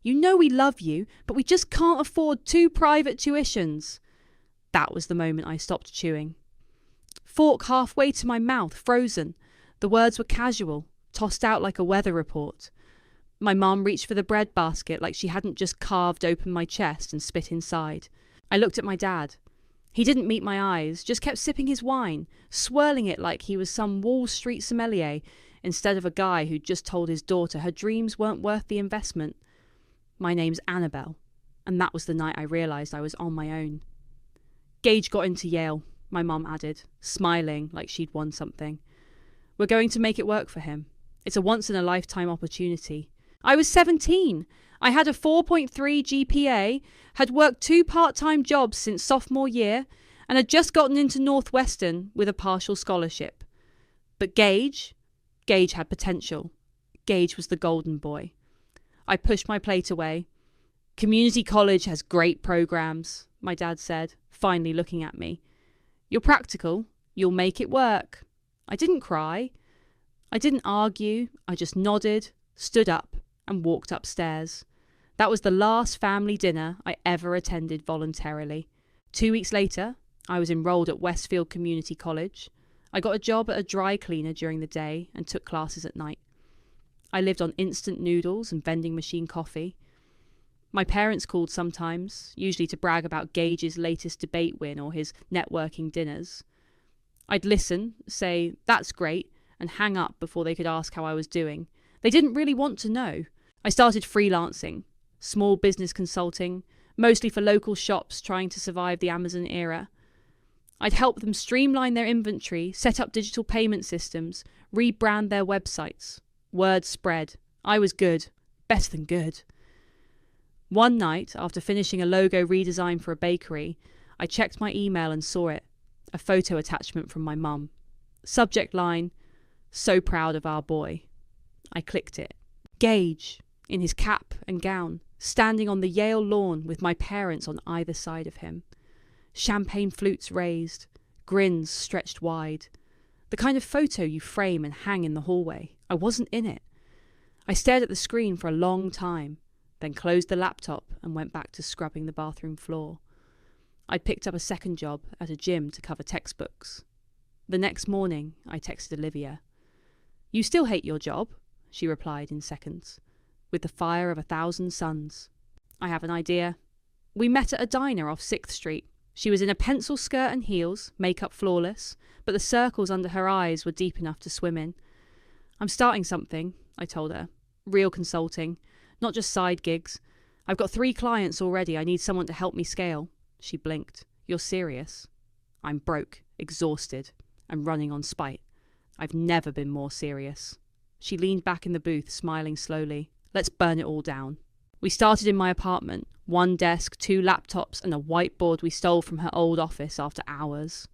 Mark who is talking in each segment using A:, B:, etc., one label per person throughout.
A: You know we love you, but we just can't afford 2 private tuitions." That was the moment I stopped chewing. Fork halfway to my mouth, frozen. The words were casual, tossed out like a weather report. My mum reached for the bread basket like she hadn't just carved open my chest and spit inside. I looked at my dad. He didn't meet my eyes, just kept sipping his wine, swirling it like he was some Wall Street sommelier instead of a guy who'd just told his daughter her dreams weren't worth the investment. My name's Annabelle, and that was the night I realised I was on my own. "Gage got into Yale," my mum added, smiling like she'd won something. "We're going to make it work for him. It's a once-in-a-lifetime opportunity." I was 17. I had a 4.3 GPA, had worked 2 part-time jobs since sophomore year, and had just gotten into Northwestern with a partial scholarship. But Gage had potential. Gage was the golden boy. I pushed my plate away. "Community college has great programs," my dad said, finally looking at me. "You're practical. You'll make it work." I didn't cry. I didn't argue. I just nodded, stood up, and walked upstairs. That was the last family dinner I ever attended voluntarily. 2 weeks later, I was enrolled at Westfield Community College. I got a job at a dry cleaner during the day and took classes at night. I lived on instant noodles and vending machine coffee. My parents called sometimes, usually to brag about Gage's latest debate win or his networking dinners. I'd listen, say, "That's great," and hang up before they could ask how I was doing. They didn't really want to know. I started freelancing, small business consulting, mostly for local shops trying to survive the Amazon era. I'd help them streamline their inventory, set up digital payment systems, rebrand their websites. Word spread. I was good. Better than good. One night, after finishing a logo redesign for a bakery, I checked my email and saw it. A photo attachment from my mum. Subject line, "So proud of our boy." I clicked it. Gage, in his cap and gown, standing on the Yale lawn with my parents on either side of him. Champagne flutes raised, grins stretched wide. The kind of photo you frame and hang in the hallway. I wasn't in it. I stared at the screen for a long time, then closed the laptop and went back to scrubbing the bathroom floor. I'd picked up a second job at a gym to cover textbooks. The next morning, I texted Olivia. "You still hate your job?" she replied in seconds, with the fire of 1,000 suns. "I have an idea." We met at a diner off 6th Street. She was in a pencil skirt and heels, makeup flawless, but the circles under her eyes were deep enough to swim in. "I'm starting something," I told her. "Real consulting, not just side gigs. I've got 3 clients already. I need someone to help me scale." She blinked. "You're serious?" "I'm broke, exhausted, and running on spite. I've never been more serious." She leaned back in the booth, smiling slowly. "Let's burn it all down." We started in my apartment. 1 desk, 2 laptops, and a whiteboard we stole from her old office after hours.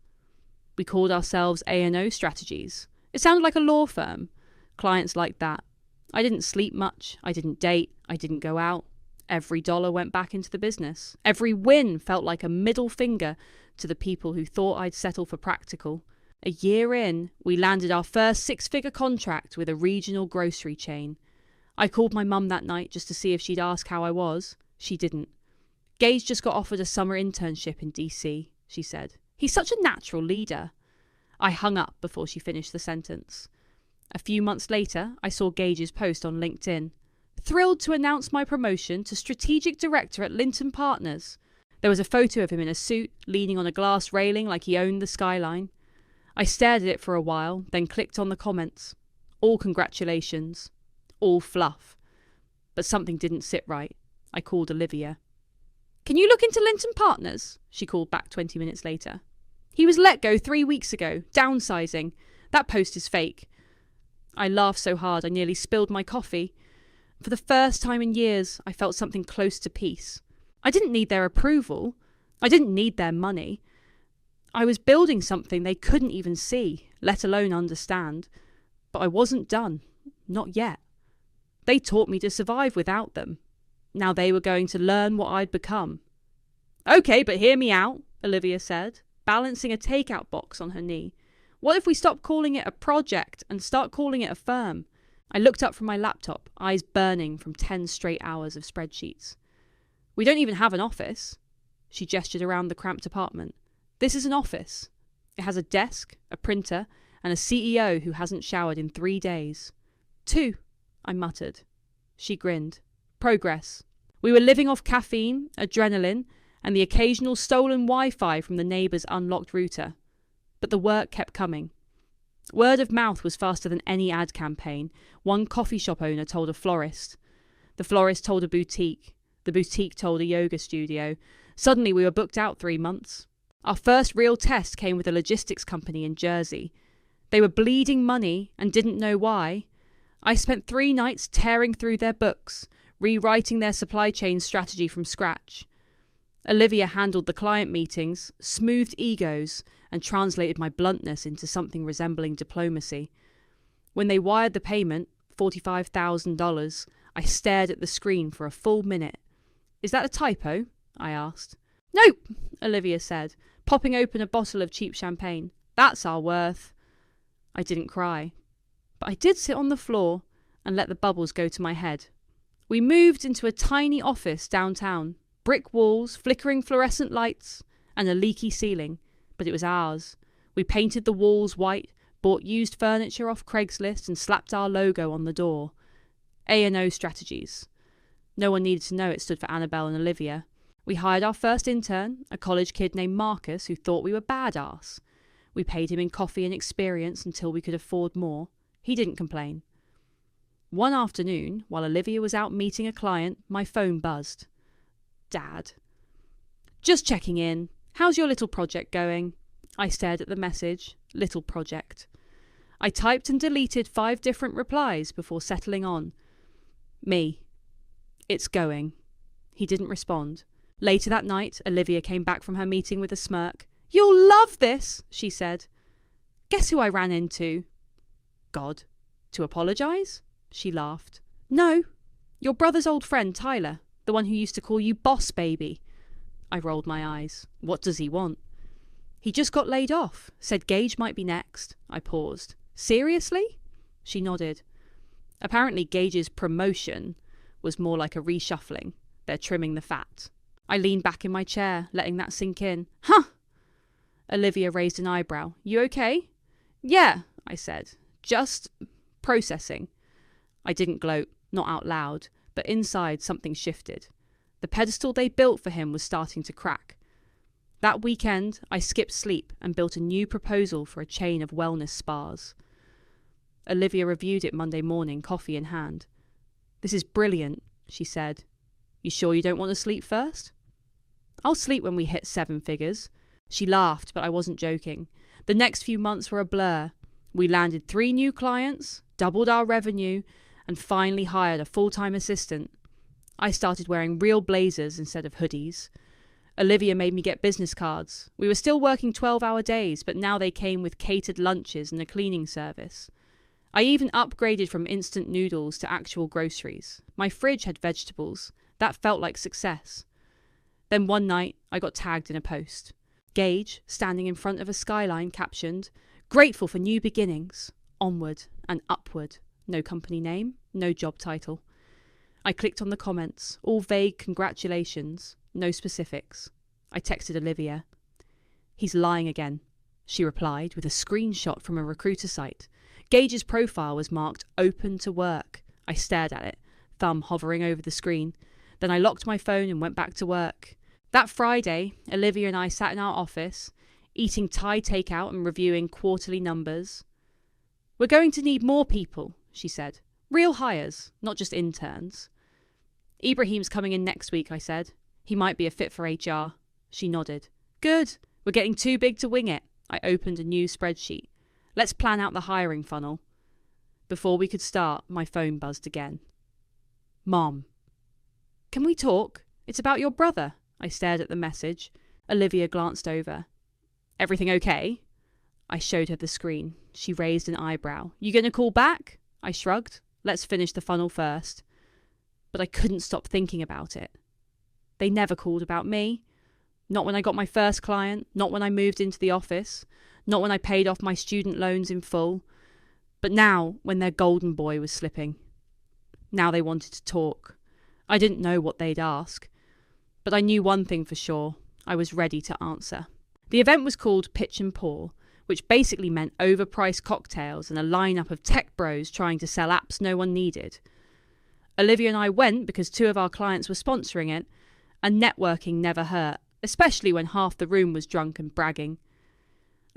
A: We called ourselves A&O Strategies. It sounded like a law firm. Clients liked that. I didn't sleep much. I didn't date. I didn't go out. Every dollar went back into the business. Every win felt like a middle finger to the people who thought I'd settle for practical. A year in, we landed our first 6-figure contract with a regional grocery chain. I called my mum that night just to see if she'd ask how I was. She didn't. "Gage just got offered a summer internship in DC, she said. "He's such a natural leader." I hung up before she finished the sentence. A few months later, I saw Gage's post on LinkedIn. "Thrilled to announce my promotion to Strategic Director at Linton Partners." There was a photo of him in a suit, leaning on a glass railing like he owned the skyline. I stared at it for a while, then clicked on the comments. All congratulations. All fluff. But something didn't sit right. I called Olivia. "Can you look into Linton Partners?" she called back 20 minutes later. "He was let go 3 weeks ago, downsizing. That post is fake." I laughed so hard I nearly spilled my coffee. For the first time in years, I felt something close to peace. I didn't need their approval. I didn't need their money. I was building something they couldn't even see, let alone understand. But I wasn't done. Not yet. They taught me to survive without them. Now they were going to learn what I'd become. "Okay, but hear me out," Olivia said, balancing a takeout box on her knee. "What if we stop calling it a project and start calling it a firm? I looked up from my laptop, eyes burning from 10 straight hours of spreadsheets. We don't even have an office. She gestured around the cramped apartment. This is an office. It has a desk, a printer, and a CEO who hasn't showered in 3 days. 2, I muttered. She grinned. Progress. We were living off caffeine, adrenaline, and the occasional stolen Wi-Fi from the neighbour's unlocked router. But the work kept coming. Word of mouth was faster than any ad campaign. One coffee shop owner told a florist. The florist told a boutique. The boutique told a yoga studio. Suddenly we were booked out 3 months. Our first real test came with a logistics company in Jersey. They were bleeding money and didn't know why. I spent 3 nights tearing through their books, rewriting their supply chain strategy from scratch. Olivia handled the client meetings, smoothed egos, and translated my bluntness into something resembling diplomacy. When they wired the payment, $45,000, I stared at the screen for a full minute. Is that a typo? I asked. Nope, Olivia said, popping open a bottle of cheap champagne. That's our worth. I didn't cry, but I did sit on the floor and let the bubbles go to my head. We moved into a tiny office downtown. Brick walls, flickering fluorescent lights, and a leaky ceiling, but it was ours. We painted the walls white, bought used furniture off Craigslist and slapped our logo on the door. A&O Strategies. No one needed to know it stood for Annabelle and Olivia. We hired our first intern, a college kid named Marcus who thought we were badass. We paid him in coffee and experience until we could afford more. He didn't complain. One afternoon, while Olivia was out meeting a client, my phone buzzed. Dad. Just checking in. How's your little project going? I stared at the message. Little project. I typed and deleted 5 different replies before settling on. Me. It's going. He didn't respond. Later that night, Olivia came back from her meeting with a smirk. You'll love this, she said. Guess who I ran into? God. To apologise? She laughed. No. Your brother's old friend, Tyler. The one who used to call you boss baby. I rolled my eyes. What does he want? He just got laid off. Said Gage might be next. I paused. Seriously? She nodded. Apparently Gage's promotion was more like a reshuffling. They're trimming the fat. I leaned back in my chair, letting that sink in. Huh! Olivia raised an eyebrow. You okay? Yeah, I said. Just processing. I didn't gloat, not out loud, but inside something shifted. The pedestal they built for him was starting to crack. That weekend, I skipped sleep and built a new proposal for a chain of wellness spas. Olivia reviewed it Monday morning, coffee in hand. This is brilliant, she said. You sure you don't want to sleep first? I'll sleep when we hit 7 figures. She laughed, but I wasn't joking. The next few months were a blur. We landed 3 new clients, doubled our revenue, and finally hired a full-time assistant. I started wearing real blazers instead of hoodies. Olivia made me get business cards. We were still working 12-hour days, but now they came with catered lunches and a cleaning service. I even upgraded from instant noodles to actual groceries. My fridge had vegetables. That felt like success. Then one night, I got tagged in a post. Gage, standing in front of a skyline, captioned, "Grateful for new beginnings. Onward and upward." No company name, no job title. I clicked on the comments, all vague congratulations, no specifics. I texted Olivia. He's lying again, she replied with a screenshot from a recruiter site. Gage's profile was marked open to work. I stared at it, thumb hovering over the screen. Then I locked my phone and went back to work. That Friday, Olivia and I sat in our office, eating Thai takeout and reviewing quarterly numbers. We're going to need more people, she said. Real hires, not just interns. Ibrahim's coming in next week, I said. He might be a fit for HR. She nodded. Good. We're getting too big to wing it. I opened a new spreadsheet. Let's plan out the hiring funnel. Before we could start, my phone buzzed again. Mom. Can we talk? It's about your brother. I stared at the message. Olivia glanced over. Everything okay? I showed her the screen. She raised an eyebrow. You gonna call back? I shrugged. Let's finish the funnel first. But I couldn't stop thinking about it. They never called about me. Not when I got my first client, not when I moved into the office, not when I paid off my student loans in full. But now, when their golden boy was slipping, now they wanted to talk. I didn't know what they'd ask, but I knew one thing for sure. I was ready to answer. The event was called Pitch and Pour, which basically meant overpriced cocktails and a lineup of tech bros trying to sell apps no one needed. Olivia and I went because 2 of our clients were sponsoring it, and networking never hurt, especially when half the room was drunk and bragging.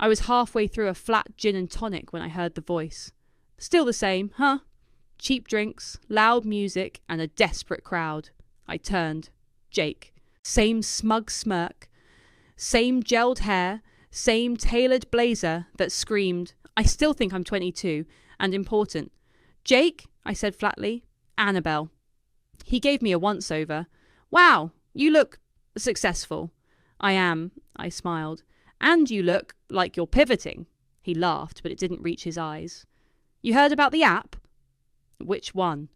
A: I was halfway through a flat gin and tonic when I heard the voice. Still the same, huh? Cheap drinks, loud music, and a desperate crowd. I turned. Jake. Same smug smirk. Same gelled hair. Same tailored blazer that screamed, I still think I'm 22 and important. Jake, I said flatly. Annabelle. He gave me a once-over. Wow, you look successful. I am, I smiled. And you look like you're pivoting. He laughed, but it didn't reach his eyes. You heard about the app? Which one?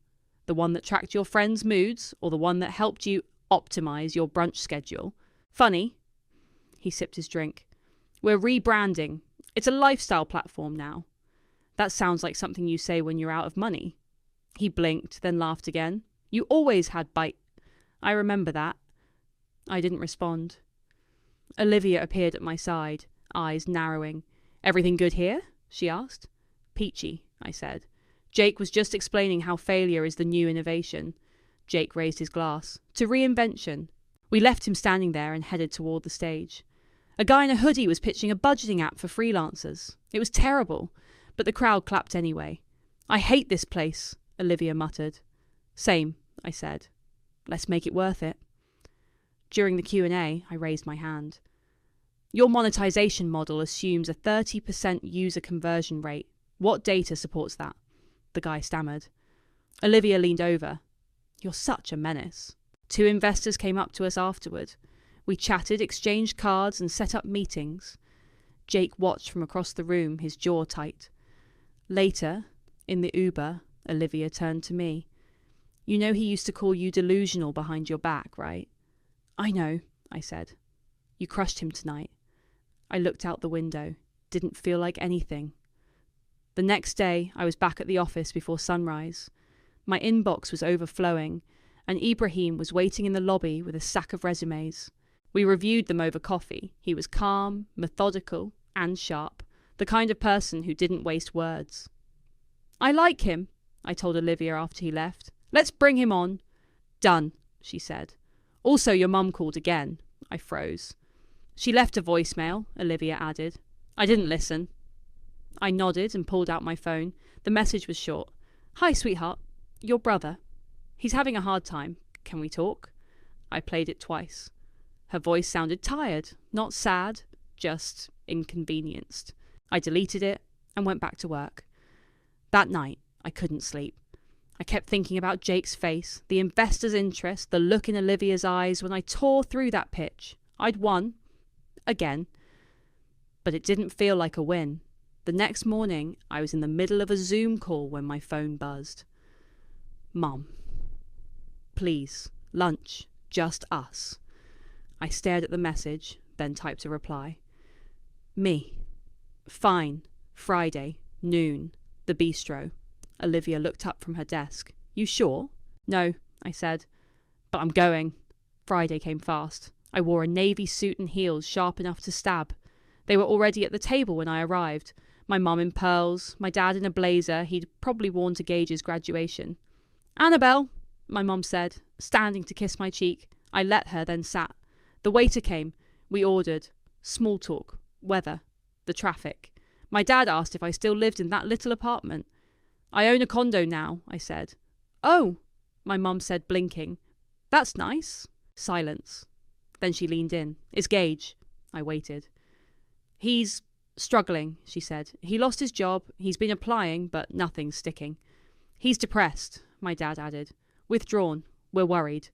A: The one that tracked your friends' moods, or the one that helped you optimize your brunch schedule? Funny. He sipped his drink. We're rebranding. It's a lifestyle platform now. That sounds like something you say when you're out of money. He blinked, then laughed again. You always had bite. I remember that. I didn't respond. Olivia appeared at my side, eyes narrowing. Everything good here? She asked. Peachy, I said. Jake was just explaining how failure is the new innovation. Jake raised his glass. To reinvention. We left him standing there and headed toward the stage. A guy in a hoodie was pitching a budgeting app for freelancers. It was terrible, but the crowd clapped anyway. I hate this place, Olivia muttered. Same, I said. Let's make it worth it. During the Q&A, I raised my hand. Your monetization model assumes a 30% user conversion rate. What data supports that? The guy stammered. Olivia leaned over. You're such a menace. 2 investors came up to us afterward. We chatted, exchanged cards, and set up meetings. Jake watched from across the room, his jaw tight. Later, in the Uber, Olivia turned to me. You know he used to call you delusional behind your back, right? I know, I said. You crushed him tonight. I looked out the window. Didn't feel like anything. The next day, I was back at the office before sunrise. My inbox was overflowing, and Ibrahim was waiting in the lobby with a stack of resumes. We reviewed them over coffee. He was calm, methodical, and sharp, the kind of person who didn't waste words. I like him, I told Olivia after he left. Let's bring him on. Done, she said. Also, your mum called again. I froze. She left a voicemail, Olivia added. I didn't listen. I nodded and pulled out my phone. The message was short. Hi, sweetheart. Your brother. He's having a hard time. Can we talk? I played it twice. Her voice sounded tired, not sad, just inconvenienced. I deleted it and went back to work. That night, I couldn't sleep. I kept thinking about Jake's face, the investor's interest, the look in Olivia's eyes when I tore through that pitch. I'd won. Again. But it didn't feel like a win. The next morning, I was in the middle of a Zoom call when my phone buzzed. Mum. Please, lunch, just us. I stared at the message, then typed a reply. Me. Fine. Friday, noon. The bistro. Olivia looked up from her desk. You sure? No, I said. But I'm going. Friday came fast. I wore a navy suit and heels sharp enough to stab. They were already at the table when I arrived. My mum in pearls, my dad in a blazer he'd probably worn to Gage's graduation. Annabelle, my mum said, standing to kiss my cheek. I let her, then sat. The waiter came. We ordered. Small talk. Weather. The traffic. My dad asked if I still lived in that little apartment. I own a condo now, I said. Oh, my mum said, blinking. That's nice. Silence. Then she leaned in. It's Gage. I waited. He's struggling, she said. He lost his job. He's been applying, but nothing's sticking. He's depressed, my dad added. Withdrawn. We're worried.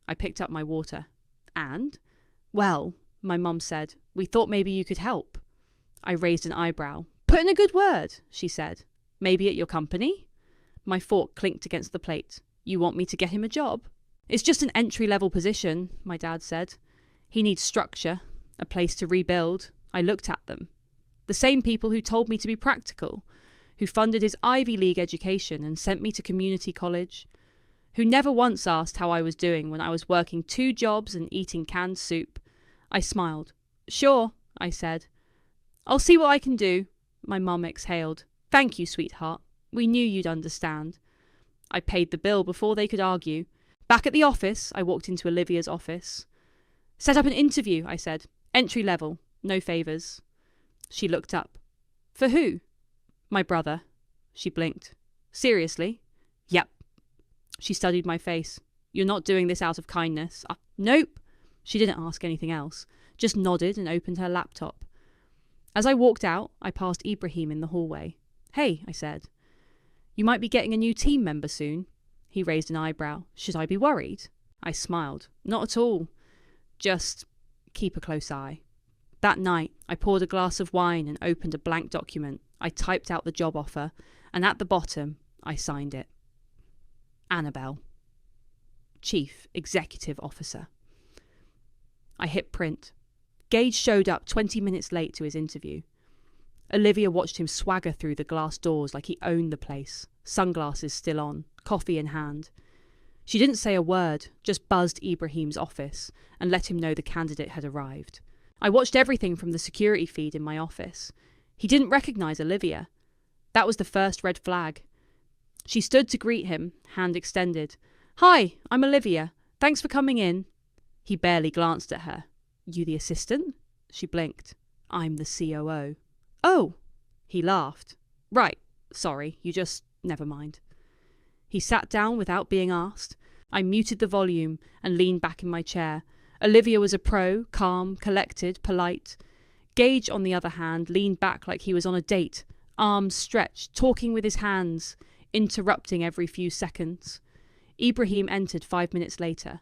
A: I picked up my water. And? Well, my mum said, we thought maybe you could help. I raised an eyebrow. Put in a good word, she said. Maybe at your company? My fork clinked against the plate. You want me to get him a job? It's just an entry-level position, my dad said. He needs structure, a place to rebuild. I looked at them. The same people who told me to be practical, who funded his Ivy League education and sent me to community college, who never once asked how I was doing when I was working 2 jobs and eating canned soup. I smiled. "Sure," I said. "I'll see what I can do," my mum exhaled. "Thank you, sweetheart. We knew you'd understand." I paid the bill before they could argue. Back at the office, I walked into Olivia's office. "Set up an interview," I said. "Entry level, no favours." She looked up. "For who?" "My brother." She blinked. "Seriously?" "Yep." She studied my face. "You're not doing this out of kindness." "Nope." She didn't ask anything else, just nodded and opened her laptop. As I walked out, I passed Ibrahim in the hallway. "Hey," I said. "You might be getting a new team member soon." He raised an eyebrow. "Should I be worried?" I smiled. "Not at all. Just keep a close eye." That night, I poured a glass of wine and opened a blank document. I typed out the job offer, and at the bottom, I signed it. Annabelle, Chief Executive Officer. I hit print. Gage showed up 20 minutes late to his interview. Olivia watched him swagger through the glass doors like he owned the place, sunglasses still on, coffee in hand. She didn't say a word, just buzzed Ibrahim's office and let him know the candidate had arrived. I watched everything from the security feed in my office. He didn't recognise Olivia. That was the first red flag. She stood to greet him, hand extended. "Hi, I'm Olivia. Thanks for coming in." He barely glanced at her. "You the assistant?" She blinked. "I'm the COO." "Oh." He laughed. "Right, sorry, never mind." He sat down without being asked. I muted the volume and leaned back in my chair. Olivia was a pro, calm, collected, polite. Gage, on the other hand, leaned back like he was on a date, arms stretched, talking with his hands, interrupting every few seconds. Ibrahim entered 5 minutes later.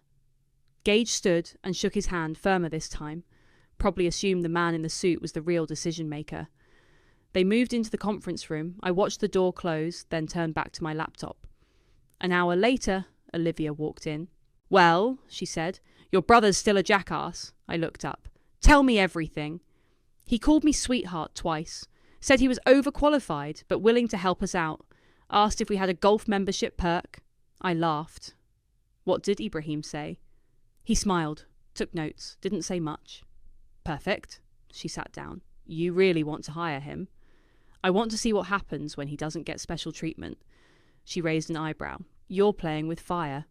A: Gage stood and shook his hand, firmer this time. Probably assumed the man in the suit was the real decision-maker. They moved into the conference room. I watched the door close, then turned back to my laptop. An hour later, Olivia walked in. "Well," she said, "your brother's still a jackass." I looked up. "Tell me everything." "He called me sweetheart twice. Said he was overqualified, but willing to help us out. Asked if we had a golf membership perk." I laughed. "What did Ibrahim say?" He smiled, took notes, didn't say much. "Perfect." She sat down. "You really want to hire him?" "I want to see what happens when he doesn't get special treatment." She raised an eyebrow. "You're playing with fire."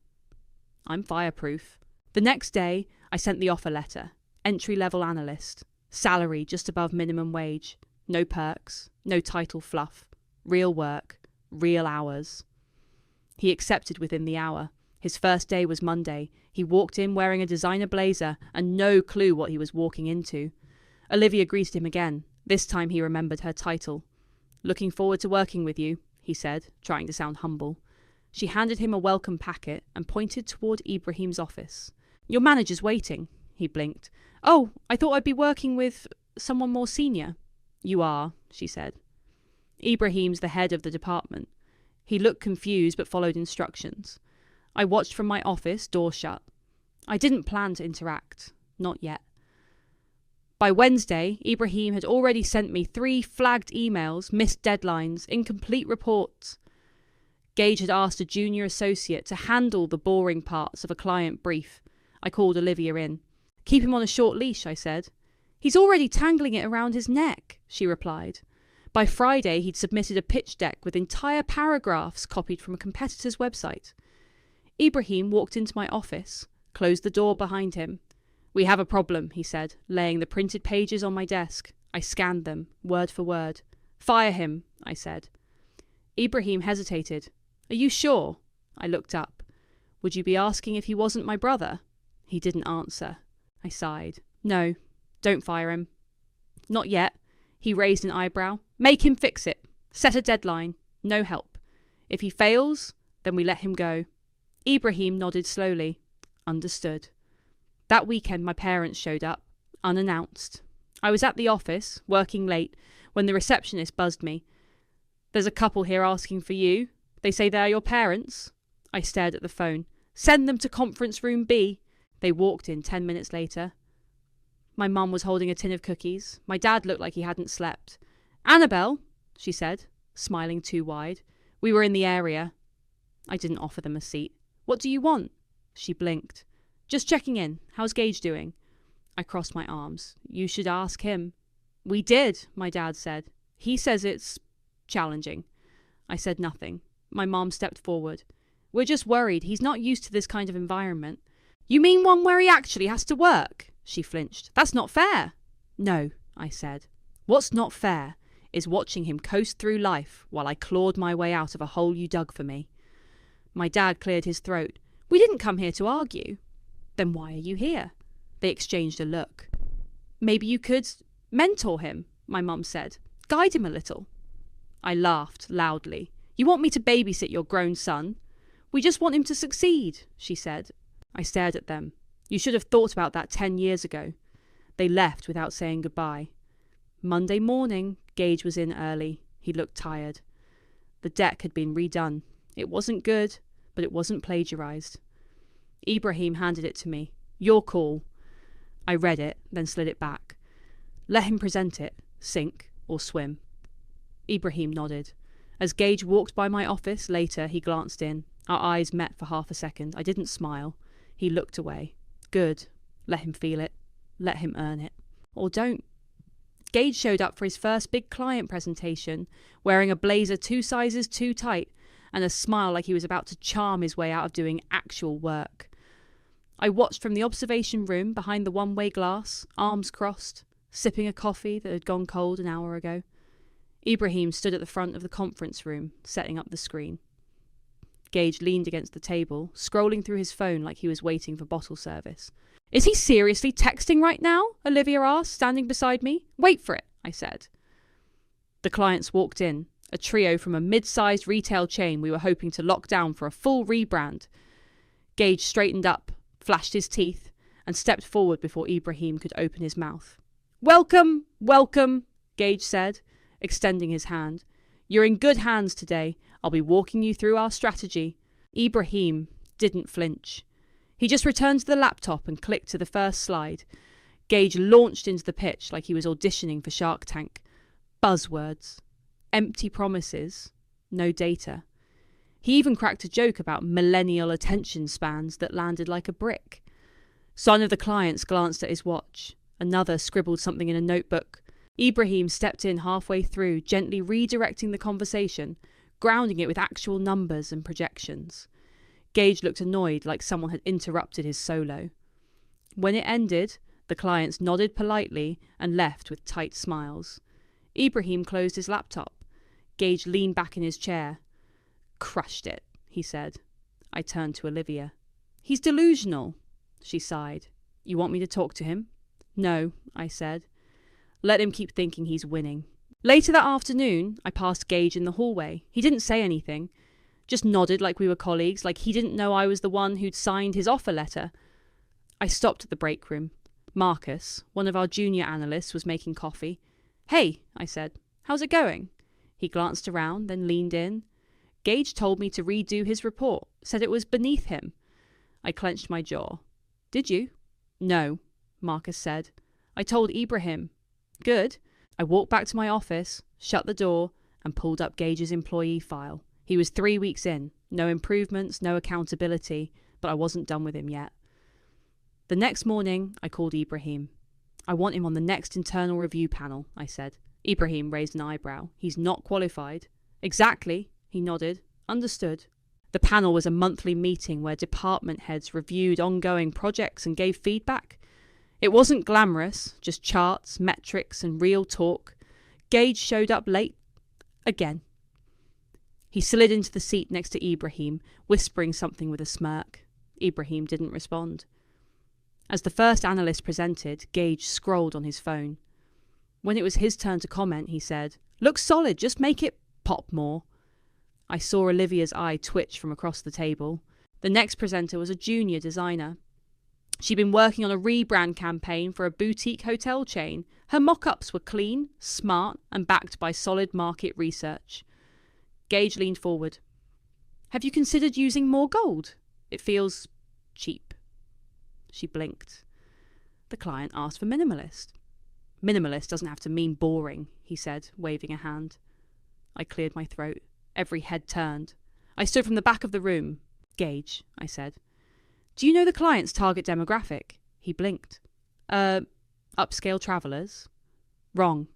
A: "I'm fireproof." The next day, I sent the offer letter. Entry-level analyst. Salary just above minimum wage. No perks. No title fluff. Real work. Real hours. He accepted within the hour. His first day was Monday. He walked in wearing a designer blazer and no clue what he was walking into. Olivia greeted him again. This time he remembered her title. "Looking forward to working with you," he said, trying to sound humble. She handed him a welcome packet and pointed toward Ibrahim's office. "Your manager's waiting." He blinked. "Oh, I thought I'd be working with someone more senior." "You are," she said. "Ibrahim's the head of the department." He looked confused but followed instructions. I watched from my office, door shut. I didn't plan to interact. Not yet. By Wednesday, Ibrahim had already sent me 3 flagged emails, missed deadlines, incomplete reports. Gage had asked a junior associate to handle the boring parts of a client brief. I called Olivia in. "Keep him on a short leash," I said. "He's already tangling it around his neck," she replied. By Friday, he'd submitted a pitch deck with entire paragraphs copied from a competitor's website. Ibrahim walked into my office, closed the door behind him. "We have a problem," he said, laying the printed pages on my desk. I scanned them, word for word. "Fire him," I said. Ibrahim hesitated. "Are you sure?" I looked up. "Would you be asking if he wasn't my brother?" He didn't answer. I sighed. "No, don't fire him." "Not yet." He raised an eyebrow. "Make him fix it. Set a deadline. No help. If he fails, then we let him go." Ibrahim nodded slowly. "Understood." That weekend my parents showed up, unannounced. I was at the office, working late, when the receptionist buzzed me. "There's a couple here asking for you. They say they're your parents." I stared at the phone. "Send them to conference room B." They walked in 10 minutes later. My mum was holding a tin of cookies. My dad looked like he hadn't slept. "Annabelle," she said. smiling too wide. We were in the area. I didn't offer them a seat. What do you want? She blinked. Just checking in. How's Gage doing? I crossed my arms. You should ask him. We did, my dad said. He says it's challenging. I said nothing. My mom stepped forward. We're just worried. He's not used to this kind of environment. You mean one where he actually has to work? She flinched. That's not fair. No, I said. What's not fair is watching him coast through life while I clawed my way out of a hole you dug for me. My dad cleared his throat. We didn't come here to argue. Then why are you here? They exchanged a look. Maybe you could mentor him, my mum said. Guide him a little. I laughed loudly. You want me to babysit your grown son? We just want him to succeed, she said. I stared at them. You should have thought about that 10 years ago. They left without saying goodbye. Monday morning, Gage was in early. He looked tired. The deck had been redone. It wasn't good, but it wasn't plagiarized. Ibrahim handed it to me. Your call. I read it, then slid it back. Let him present it. Sink or swim. Ibrahim nodded. As Gage walked by my office later, he glanced in. Our eyes met for half a second. I didn't smile. He looked away. Good. Let him feel it. Let him earn it. Or don't. Gage showed up for his first big client presentation, wearing a blazer 2 sizes too tight and a smile like he was about to charm his way out of doing actual work. I watched from the observation room behind the one-way glass, arms crossed, sipping a coffee that had gone cold an hour ago. Ibrahim stood at the front of the conference room, setting up the screen. Gage leaned against the table, scrolling through his phone like he was waiting for bottle service. Is he seriously texting right now? Olivia asked, standing beside me. Wait for it, I said. The clients walked in, a trio from a mid-sized retail chain we were hoping to lock down for a full rebrand. Gage straightened up, flashed his teeth, and stepped forward before Ibrahim could open his mouth. Welcome, welcome, Gage said, extending his hand. You're in good hands today. I'll be walking you through our strategy. Ibrahim didn't flinch. He just returned to the laptop and clicked to the first slide. Gage launched into the pitch like he was auditioning for Shark Tank. Buzzwords. Empty promises. No data. He even cracked a joke about millennial attention spans that landed like a brick. One of the clients glanced at his watch. Another scribbled something in a notebook. Ibrahim stepped in halfway through, gently redirecting the conversation, grounding it with actual numbers and projections. Gage looked annoyed, like someone had interrupted his solo. When it ended, the clients nodded politely and left with tight smiles. Ibrahim closed his laptop. Gage leaned back in his chair. Crushed it, he said. I turned to Olivia. He's delusional, she sighed. You want me to talk to him? No, I said. Let him keep thinking he's winning. Later that afternoon, I passed Gage in the hallway. He didn't say anything. Just nodded like we were colleagues, like he didn't know I was the one who'd signed his offer letter. I stopped at the break room. Marcus, one of our junior analysts, was making coffee. Hey, I said. How's it going? He glanced around, then leaned in. Gage told me to redo his report, said it was beneath him. I clenched my jaw. Did you? No, Marcus said. I told Ibrahim. Good. I walked back to my office, shut the door, and pulled up Gage's employee file. He was 3 weeks in. No improvements, no accountability, but I wasn't done with him yet. The next morning, I called Ibrahim. I want him on the next internal review panel, I said. Ibrahim raised an eyebrow. He's not qualified. Exactly, he nodded. Understood. The panel was a monthly meeting where department heads reviewed ongoing projects and gave feedback. It wasn't glamorous, just charts, metrics, and real talk. Gage showed up late. Again. He slid into the seat next to Ibrahim, whispering something with a smirk. Ibrahim didn't respond. As the first analyst presented, Gage scrolled on his phone. When it was his turn to comment, he said, Looks solid, just make it pop more. I saw Olivia's eye twitch from across the table. The next presenter was a junior designer. She'd been working on a rebrand campaign for a boutique hotel chain. Her mock-ups were clean, smart, and backed by solid market research. Gage leaned forward. Have you considered using more gold? It feels cheap. She blinked. The client asked for minimalist. Minimalist doesn't have to mean boring, he said, waving a hand. I cleared my throat. Every head turned. I stood from the back of the room. Gage, I said. Do you know the client's target demographic? He blinked. Upscale travellers? Wrong.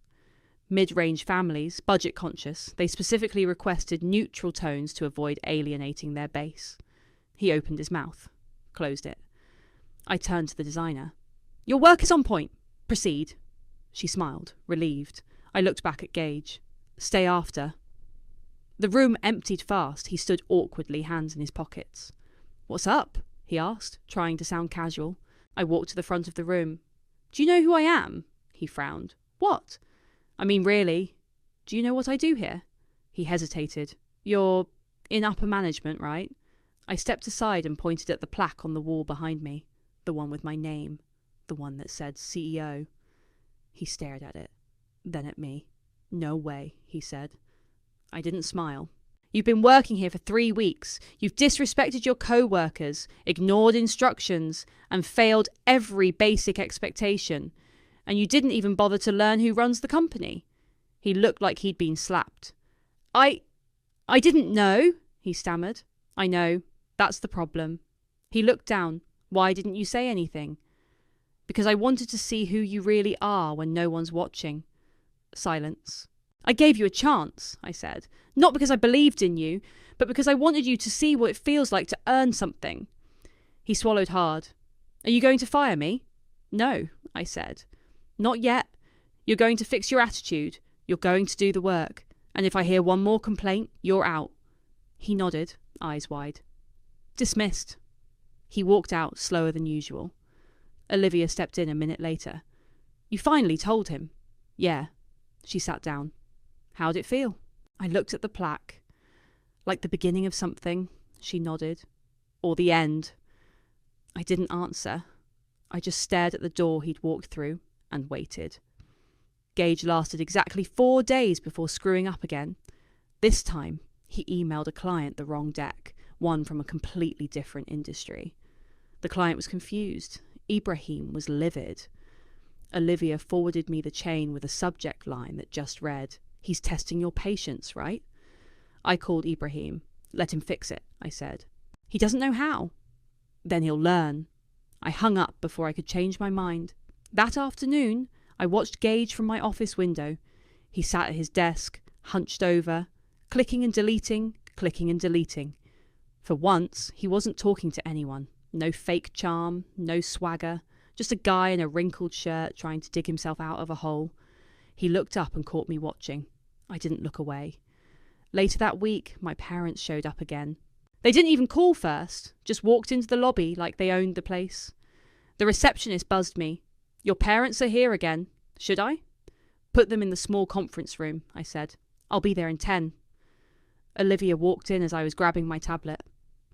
A: Mid-range families, budget conscious. They specifically requested neutral tones to avoid alienating their base. He opened his mouth. Closed it. I turned to the designer. Your work is on point. Proceed. She smiled, relieved. I looked back at Gage. Stay after. The room emptied fast. He stood awkwardly, hands in his pockets. What's up? He asked, trying to sound casual. I walked to the front of the room. Do you know who I am? He frowned. What? I mean, really? Do you know what I do here? He hesitated. You're in upper management, right? I stepped aside and pointed at the plaque on the wall behind me. The one with my name. The one that said CEO. He stared at it. Then at me. No way, he said. I didn't smile. You've been working here for 3 weeks. You've disrespected your co-workers, ignored instructions, and failed every basic expectation. And you didn't even bother to learn who runs the company. He looked like he'd been slapped. I didn't know, he stammered. I know. That's the problem. He looked down. Why didn't you say anything? Because I wanted to see who you really are when no one's watching. Silence. I gave you a chance, I said. Not because I believed in you, but because I wanted you to see what it feels like to earn something. He swallowed hard. Are you going to fire me? No, I said. Not yet. You're going to fix your attitude. You're going to do the work. And if I hear one more complaint, you're out. He nodded, eyes wide. Dismissed. He walked out slower than usual. Olivia stepped in a minute later. You finally told him? Yeah. She sat down. How'd it feel? I looked at the plaque. Like the beginning of something, she nodded. Or the end. I didn't answer. I just stared at the door he'd walked through and waited. Gage lasted exactly 4 days before screwing up again. This time, he emailed a client the wrong deck, one from a completely different industry. The client was confused. Ibrahim was livid. Olivia forwarded me the chain with a subject line that just read, He's testing your patience, right? I called Ibrahim. Let him fix it, I said. He doesn't know how. Then he'll learn. I hung up before I could change my mind. That afternoon, I watched Gage from my office window. He sat at his desk, hunched over, clicking and deleting, clicking and deleting. For once, he wasn't talking to anyone. No fake charm, no swagger, just a guy in a wrinkled shirt trying to dig himself out of a hole. He looked up and caught me watching. I didn't look away. Later that week, my parents showed up again. They didn't even call first, just walked into the lobby like they owned the place. The receptionist buzzed me. Your parents are here again. Should I? Put them in the small conference room, I said. I'll be there in 10. Olivia walked in as I was grabbing my tablet.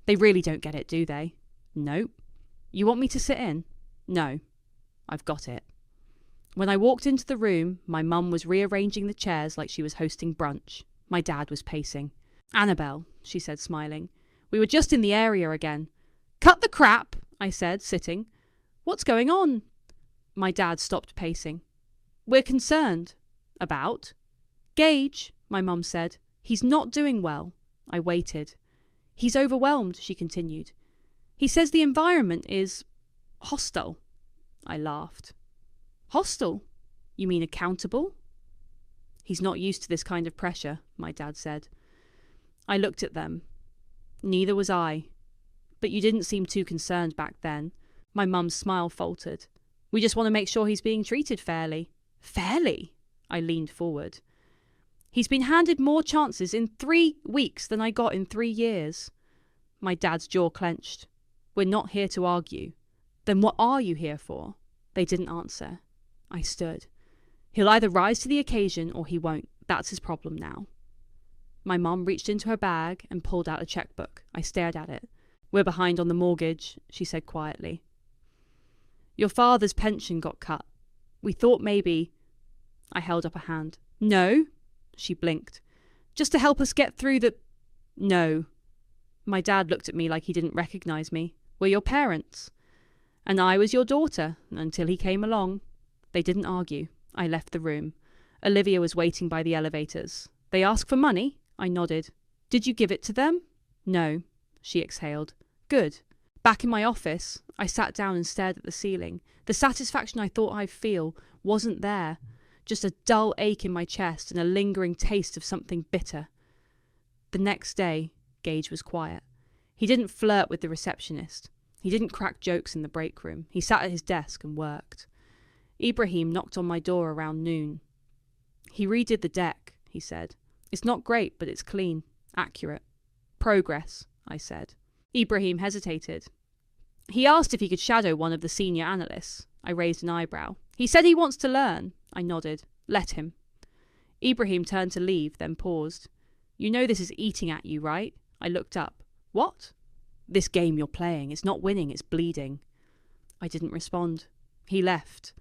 A: They really don't get it, do they? Nope. You want me to sit in? No. I've got it. When I walked into the room, my mum was rearranging the chairs like she was hosting brunch. My dad was pacing. Annabelle, she said, smiling. We were just in the area again. Cut the crap, I said, sitting. What's going on? My dad stopped pacing. We're concerned. About? Gage, my mum said. He's not doing well. I waited. He's overwhelmed, she continued. He says the environment is hostile. I laughed. Hostile? You mean accountable? He's not used to this kind of pressure, my dad said. I looked at them. Neither was I. But you didn't seem too concerned back then. My mum's smile faltered. We just want to make sure he's being treated fairly. Fairly? I leaned forward. He's been handed more chances in 3 weeks than I got in 3 years. My dad's jaw clenched. We're not here to argue. Then what are you here for? They didn't answer. I stood. He'll either rise to the occasion or he won't. That's his problem now. My mum reached into her bag and pulled out a checkbook. I stared at it. We're behind on the mortgage, she said quietly. Your father's pension got cut. We thought maybe... I held up a hand. No, she blinked. Just to help us get through the... No. My dad looked at me like he didn't recognise me. We're your parents. And I was your daughter, until he came along. They didn't argue. I left the room. Olivia was waiting by the elevators. They ask for money? I nodded. Did you give it to them? No, she exhaled. Good. Back in my office, I sat down and stared at the ceiling. The satisfaction I thought I'd feel wasn't there. Just a dull ache in my chest and a lingering taste of something bitter. The next day, Gage was quiet. He didn't flirt with the receptionist. He didn't crack jokes in the break room. He sat at his desk and worked. Ibrahim knocked on my door around noon. He redid the deck, he said. It's not great, but it's clean, accurate. Progress, I said. Ibrahim hesitated. He asked if he could shadow one of the senior analysts. I raised an eyebrow. He said he wants to learn. I nodded. Let him. Ibrahim turned to leave, then paused. You know this is eating at you, right? I looked up. What? This game you're playing. It's not winning, it's bleeding. I didn't respond. He left.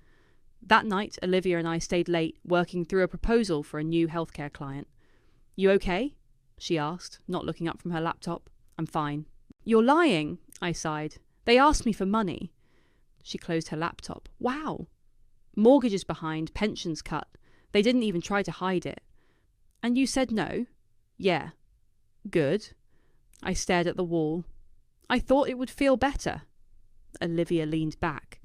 A: That night, Olivia and I stayed late, working through a proposal for a new healthcare client. You okay? She asked, not looking up from her laptop. I'm fine. You're lying, I sighed. They asked me for money. She closed her laptop. Wow. Mortgages behind, pensions cut. They didn't even try to hide it. And you said no? Yeah. Good. I stared at the wall. I thought it would feel better. Olivia leaned back.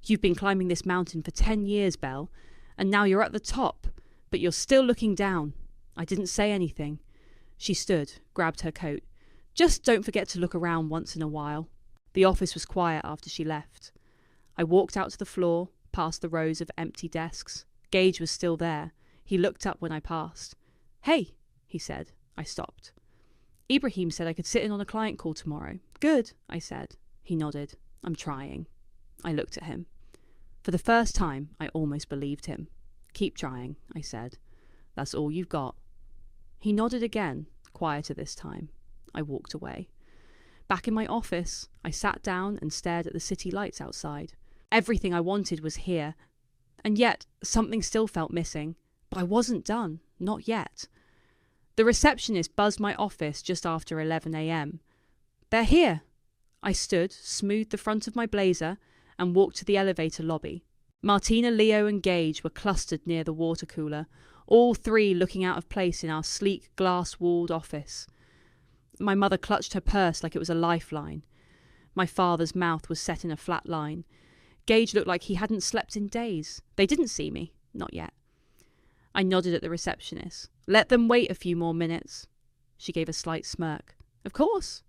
A: You've been climbing this mountain for 10 years, Belle, and now you're at the top, but you're still looking down. I didn't say anything. She stood, grabbed her coat. Just don't forget to look around once in a while. The office was quiet after she left. I walked out to the floor, past the rows of empty desks. Gage was still there. He looked up when I passed. Hey, he said. I stopped. Ibrahim said I could sit in on a client call tomorrow. Good, I said. He nodded. I'm trying. I looked at him. For the first time, I almost believed him. Keep trying, I said. That's all you've got. He nodded again, quieter this time. I walked away. Back in my office, I sat down and stared at the city lights outside. Everything I wanted was here, and yet something still felt missing. But I wasn't done, not yet. The receptionist buzzed my office just after 11 a.m. They're here. I stood, smoothed the front of my blazer, and walked to the elevator lobby. Martina, Leo, and Gage were clustered near the water cooler, all three looking out of place in our sleek, glass-walled office. My mother clutched her purse like it was a lifeline. My father's mouth was set in a flat line. Gage looked like he hadn't slept in days. They didn't see me. Not yet. I nodded at the receptionist. Let them wait a few more minutes. She gave a slight smirk. Of course.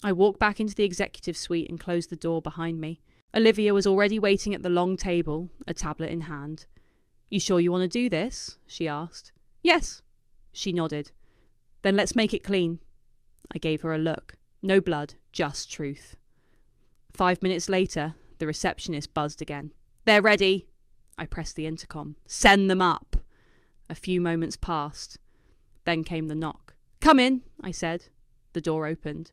A: I walked back into the executive suite and closed the door behind me. Olivia was already waiting at the long table, a tablet in hand. You sure you want to do this? She asked. Yes. She nodded. Then let's make it clean. I gave her a look. No blood, just truth. 5 minutes later, the receptionist buzzed again. They're ready. I pressed the intercom. Send them up. A few moments passed. Then came the knock. Come in, I said. The door opened.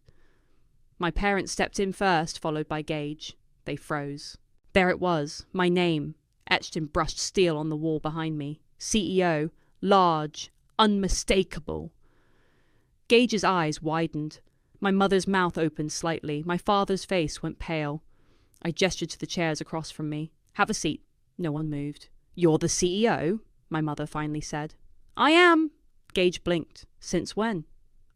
A: My parents stepped in first, followed by Gage. They froze. There it was, my name, etched in brushed steel on the wall behind me. CEO, large, unmistakable. Gage's eyes widened. My mother's mouth opened slightly. My father's face went pale. I gestured to the chairs across from me. Have a seat. No one moved. You're the CEO? My mother finally said. I am. Gage blinked. Since when?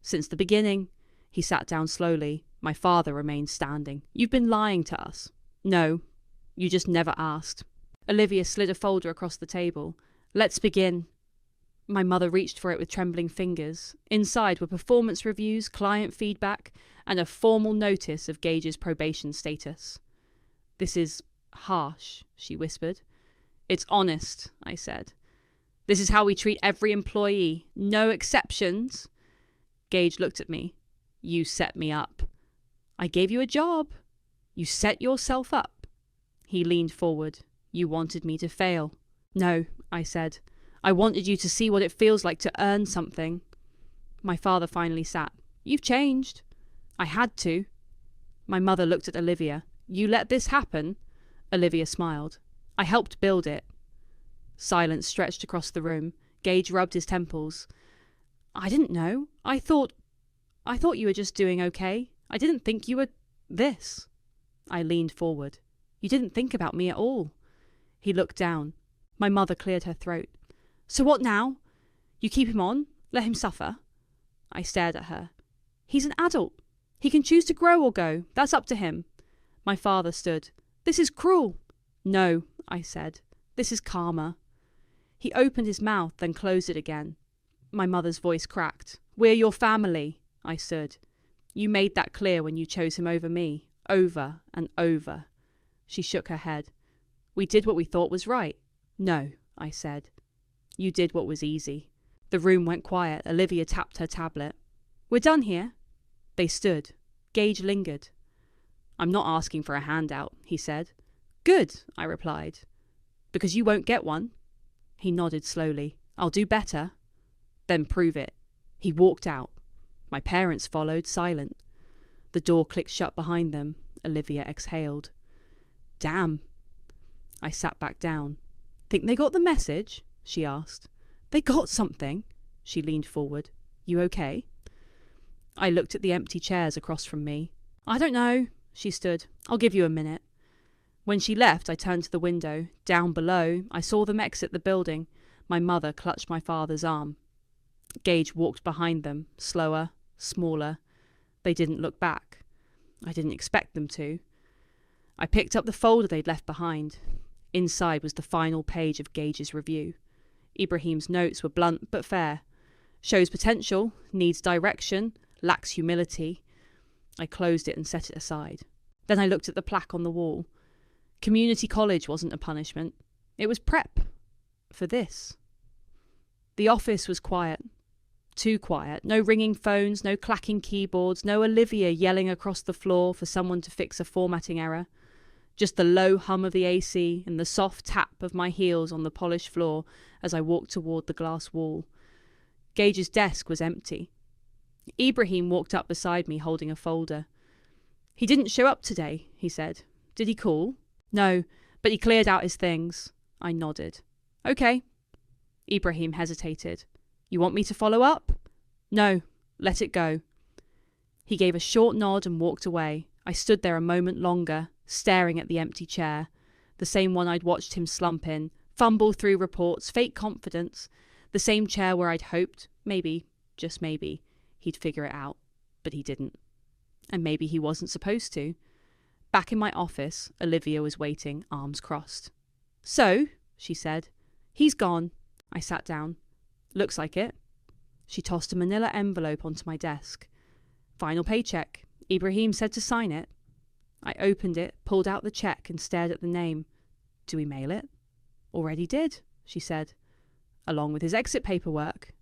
A: Since the beginning. He sat down slowly. My father remained standing. You've been lying to us. No. You just never asked. Olivia slid a folder across the table. Let's begin. My mother reached for it with trembling fingers. Inside were performance reviews, client feedback, and a formal notice of Gage's probation status. This is harsh, she whispered. It's honest, I said. This is how we treat every employee. No exceptions. Gage looked at me. You set me up. I gave you a job. You set yourself up. He leaned forward. You wanted me to fail. No, I said. I wanted you to see what it feels like to earn something. My father finally sat. You've changed. I had to. My mother looked at Olivia. You let this happen? Olivia smiled. I helped build it. Silence stretched across the room. Gage rubbed his temples. I didn't know. I thought you were just doing okay. I didn't think you were this. I leaned forward. You didn't think about me at all. He looked down. My mother cleared her throat. So what now? You keep him on? Let him suffer? I stared at her. He's an adult. He can choose to grow or go. That's up to him. My father stood. This is cruel. No, I said. This is karma. He opened his mouth, then closed it again. My mother's voice cracked. We're your family, I stood. You made that clear when you chose him over me. Over and over. She shook her head. We did what we thought was right. No, I said. You did what was easy. The room went quiet. Olivia tapped her tablet. We're done here. They stood. Gage lingered. I'm not asking for a handout, he said. Good, I replied. Because you won't get one. He nodded slowly. I'll do better. Then prove it. He walked out. My parents followed, silent. The door clicked shut behind them. Olivia exhaled. Damn. I sat back down. Think they got the message? She asked. They got something. She leaned forward. You okay? I looked at the empty chairs across from me. I don't know. She stood. I'll give you a minute. When she left, I turned to the window. Down below, I saw them exit the building. My mother clutched my father's arm. Gage walked behind them, slower, smaller. They didn't look back. I didn't expect them to. I picked up the folder they'd left behind. Inside was the final page of Gage's review. Ibrahim's notes were blunt but fair. Shows potential, needs direction, lacks humility. I closed it and set it aside. Then I looked at the plaque on the wall. Community college wasn't a punishment. It was prep. For this. The office was quiet. Too quiet. No ringing phones, no clacking keyboards, no Olivia yelling across the floor for someone to fix a formatting error. Just the low hum of the AC and the soft tap of my heels on the polished floor as I walked toward the glass wall. Gage's desk was empty. Ibrahim walked up beside me holding a folder. He didn't show up today, he said. Did he call? No, but he cleared out his things. I nodded. Okay. Ibrahim hesitated. You want me to follow up? No, let it go. He gave a short nod and walked away. I stood there a moment longer, staring at the empty chair, the same one I'd watched him slump in, fumble through reports, fake confidence, the same chair where I'd hoped, maybe, just maybe, he'd figure it out. But he didn't. And maybe he wasn't supposed to. Back in my office, Olivia was waiting, arms crossed. So, she said, he's gone. I sat down. Looks like it. She tossed a manila envelope onto my desk. Final paycheck. Ibrahim said to sign it. I opened it, pulled out the check and stared at the name. Do we mail it? Already did, she said. Along with his exit paperwork.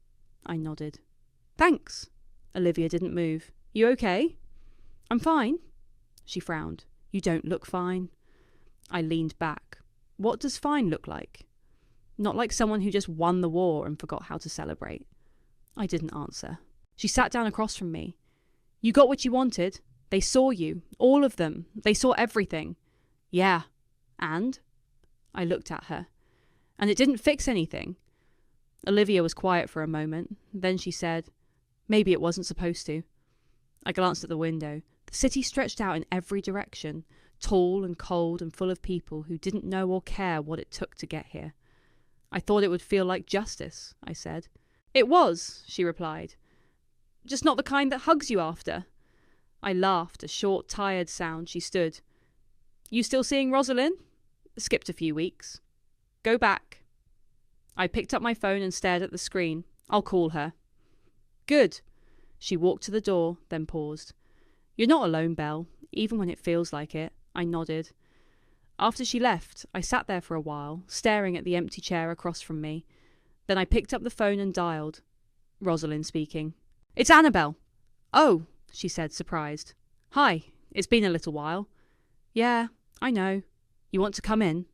A: I nodded. Thanks. Olivia didn't move. You okay? I'm fine. She frowned. You don't look fine. I leaned back. What does fine look like? Not like someone who just won the war and forgot how to celebrate. I didn't answer. She sat down across from me. You got what you wanted. They saw you. All of them. They saw everything. Yeah. And? I looked at her. And it didn't fix anything. Olivia was quiet for a moment. Then she said, maybe it wasn't supposed to. I glanced at the window. The city stretched out in every direction, tall and cold and full of people who didn't know or care what it took to get here. I thought it would feel like justice, I said. It was, she replied. Just not the kind that hugs you after. I laughed, a short, tired sound. She stood. You still seeing Rosalind? Skipped a few weeks. Go back. I picked up my phone and stared at the screen. I'll call her. Good. She walked to the door, then paused. You're not alone, Belle, even when it feels like it. I nodded. After she left, I sat there for a while, staring at the empty chair across from me. Then I picked up the phone and dialed. Rosalind speaking. It's Annabelle. Oh, she said, surprised. Hi, it's been a little while. Yeah, I know. You want to come in?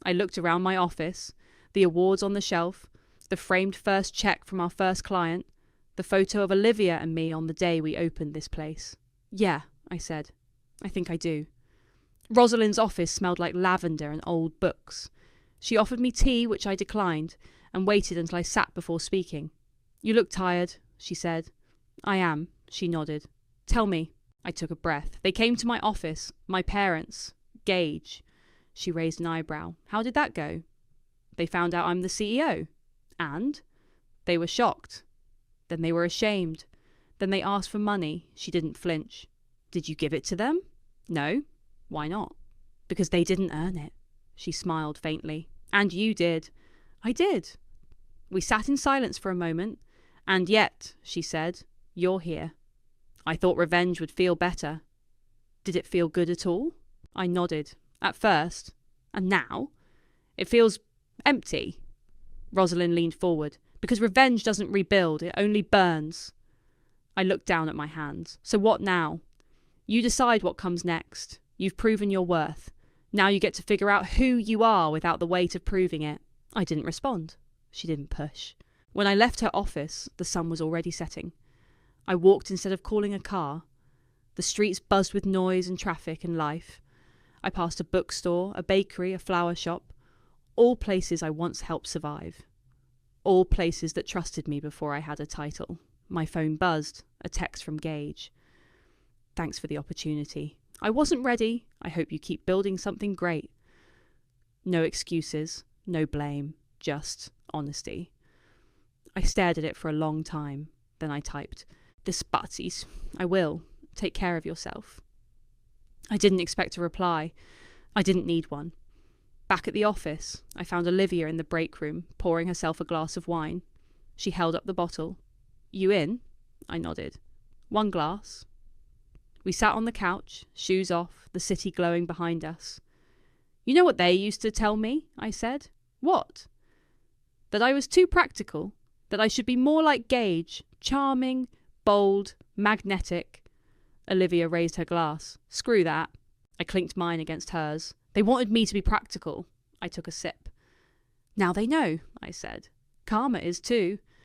A: I looked around my office, the awards on the shelf, the framed first check from our first client, the photo of Olivia and me on the day we opened this place. Yeah, I said. I think I do. Rosalind's office smelled like lavender and old books. She offered me tea, which I declined, and waited until I sat before speaking. You look tired, she said. I am, she nodded. Tell me. I took a breath. They came to my office. My parents. Gage. She raised an eyebrow. How did that go? They found out I'm the CEO. And? They were shocked. Then they were ashamed. Then they asked for money. She didn't flinch. Did you give it to them? No. Why not? Because they didn't earn it. She smiled faintly. And you did. I did. We sat in silence for a moment. And yet, she said, you're here. I thought revenge would feel better. Did it feel good at all? I nodded. At first. And now? It feels empty. Rosalind leaned forward. Because revenge doesn't rebuild, it only burns. I looked down at my hands. So what now? You decide what comes next. You've proven your worth. Now you get to figure out who you are without the weight of proving it. I didn't respond. She didn't push. When I left her office, the sun was already setting. I walked instead of calling a car. The streets buzzed with noise and traffic and life. I passed a bookstore, a bakery, a flower shop. All places I once helped survive. All places that trusted me before I had a title. My phone buzzed, a text from Gage. Thanks for the opportunity. I wasn't ready. I hope you keep building something great. No excuses, no blame, just honesty. I stared at it for a long time. Then I typed, Despacis. I will. Take care of yourself. I didn't expect a reply. I didn't need one. Back at the office, I found Olivia in the break room, pouring herself a glass of wine. She held up the bottle. You in? I nodded. One glass. We sat on the couch, shoes off, the city glowing behind us. You know what they used to tell me? I said. What? That I was too practical. That I should be more like Gage, charming, bold, magnetic. Olivia raised her glass. Screw that. I clinked mine against hers. They wanted me to be practical. I took a sip. Now they know, I said. Karma is too.